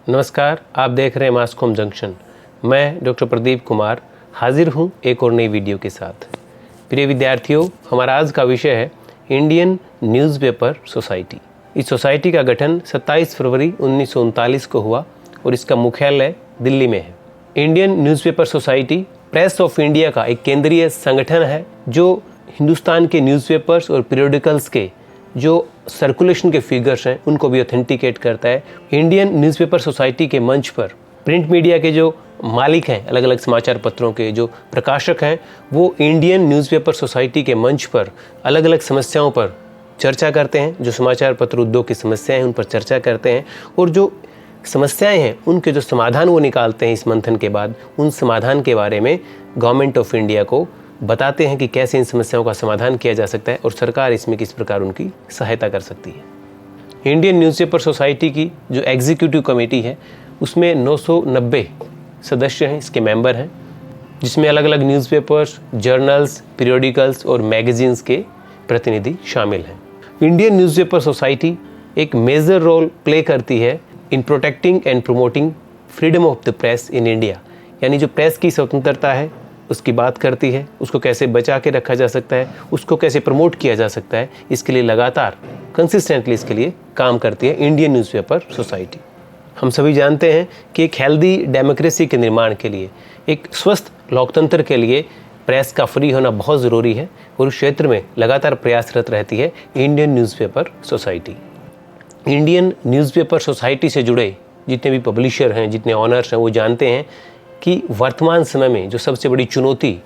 नमस्कार, आप देख रहे हैं मास्कॉम जंक्शन। मैं डॉक्टर प्रदीप कुमार हाजिर हूं एक और नई वीडियो के साथ। प्रिय विद्यार्थियों, हमारा आज का विषय है इंडियन न्यूज़पेपर सोसाइटी। इस सोसाइटी का गठन 27 फरवरी 1939 को हुआ और इसका मुख्यालय दिल्ली में है। Indian newspaper society press of India का एक केंद्रीय संगठन है जो हिंदुस्तान के न्यूज़पेपर्स और पीरियोडिकल्स के जो सर्कुलेशन के फिगर्स हैं उनको भी ऑथेंटिकेट करता है। इंडियन न्यूज़पेपर सोसाइटी के मंच पर प्रिंट मीडिया के जो मालिक हैं, अलग अलग समाचार पत्रों के जो प्रकाशक हैं, वो इंडियन न्यूज़पेपर सोसाइटी के मंच पर अलग अलग समस्याओं पर चर्चा करते हैं। जो समाचार पत्र उद्योग की समस्याएं हैं उन पर चर्चा करते हैं और जो समस्याएं हैं उनके जो समाधान वो निकालते हैं इस मंथन के बाद, उन समाधान के बारे में गवर्नमेंट ऑफ इंडिया को बताते हैं कि कैसे इन समस्याओं का समाधान किया जा सकता है और सरकार इसमें किस प्रकार उनकी सहायता कर सकती है। इंडियन न्यूज़पेपर सोसाइटी की जो एग्जीक्यूटिव कमेटी है उसमें 990 सदस्य हैं, इसके मेंबर हैं, जिसमें अलग अलग न्यूज़पेपर्स, जर्नल्स, पीरियोडिकल्स और मैगजीन्स के प्रतिनिधि शामिल हैं। इंडियन न्यूज़पेपर सोसाइटी एक मेजर रोल प्ले करती है in protecting and promoting freedom of the press in India, यानी जो प्रेस की स्वतंत्रता है उसकी बात करती है, उसको कैसे बचा के रखा जा सकता है, उसको कैसे प्रमोट किया जा सकता है, इसके लिए लगातार कंसिस्टेंटली इसके लिए काम करती है इंडियन न्यूज़पेपर सोसाइटी। हम सभी जानते हैं कि एक हेल्दी डेमोक्रेसी के निर्माण के लिए, एक स्वस्थ लोकतंत्र के लिए प्रेस का फ्री होना बहुत ज़रूरी है और उस क्षेत्र में लगातार प्रयासरत रहती है Indian newspaper society. Indian newspaper society से जुड़े जितने भी पब्लिशर हैं, जितने ऑनर्स हैं, वो जानते हैं कि वर्तमान समय में जो सबसे बड़ी चुनौती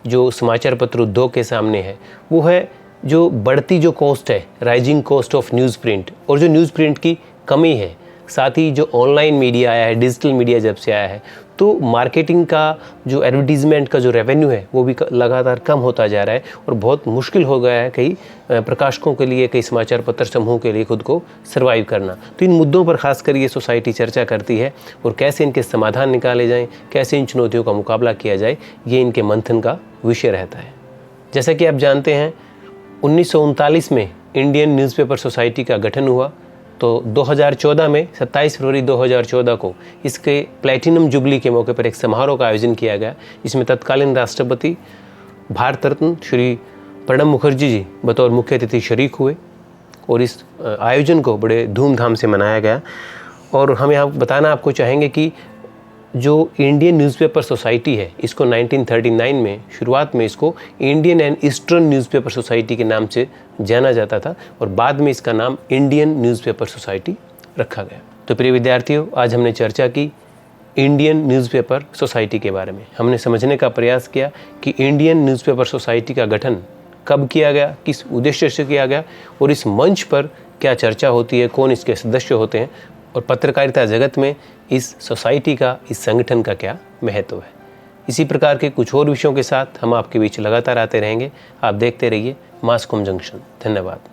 जो समाचार पत्र उद्योग के सामने है वो है जो बढ़ती जो कॉस्ट है, rising cost of news print, और जो न्यूज़ प्रिंट की कमी है। साथ ही जो ऑनलाइन मीडिया आया है, डिजिटल मीडिया जब से आया है, तो मार्केटिंग का जो एडवर्टीज़मेंट का जो रेवेन्यू है वो भी लगातार कम होता जा रहा है और बहुत मुश्किल हो गया है कई प्रकाशकों के लिए, कई समाचार पत्र समूह के लिए खुद को सर्वाइव करना। तो इन मुद्दों पर खासकर ये सोसाइटी चर्चा करती है और कैसे इनके समाधान निकाले जाएं, कैसे इन चुनौतियों का मुकाबला किया जाए, ये इनके मंथन का विषय रहता है। जैसा कि आप जानते हैं 1939 में इंडियन न्यूज़पेपर सोसाइटी का गठन हुआ, तो 2014 में 27 फरवरी 2014 को इसके प्लैटिनम जुबली के मौके पर एक समारोह का आयोजन किया गया। इसमें तत्कालीन राष्ट्रपति भारत रत्न श्री प्रणब मुखर्जी जी बतौर मुख्य अतिथि शरीक हुए और इस आयोजन को बड़े धूमधाम से मनाया गया। और हम यहाँ बताना आपको चाहेंगे कि जो इंडियन न्यूज़पेपर सोसाइटी है इसको 1939 में शुरुआत में इसको Indian and eastern newspaper society के नाम से जाना जाता था और बाद में इसका नाम इंडियन न्यूज़पेपर सोसाइटी रखा गया। तो प्रिय विद्यार्थियों, आज हमने चर्चा की इंडियन न्यूज़पेपर सोसाइटी के बारे में। हमने समझने का प्रयास किया कि इंडियन न्यूज़पेपर सोसाइटी का गठन कब किया गया, किस उद्देश्य से किया गया और इस मंच पर क्या चर्चा होती है, कौन इसके सदस्य होते हैं और पत्रकारिता जगत में इस सोसाइटी का, इस संगठन का क्या महत्व है। इसी प्रकार के कुछ और विषयों के साथ हम आपके बीच लगातार आते रहेंगे। आप देखते रहिए मास्कॉम जंक्शन। धन्यवाद।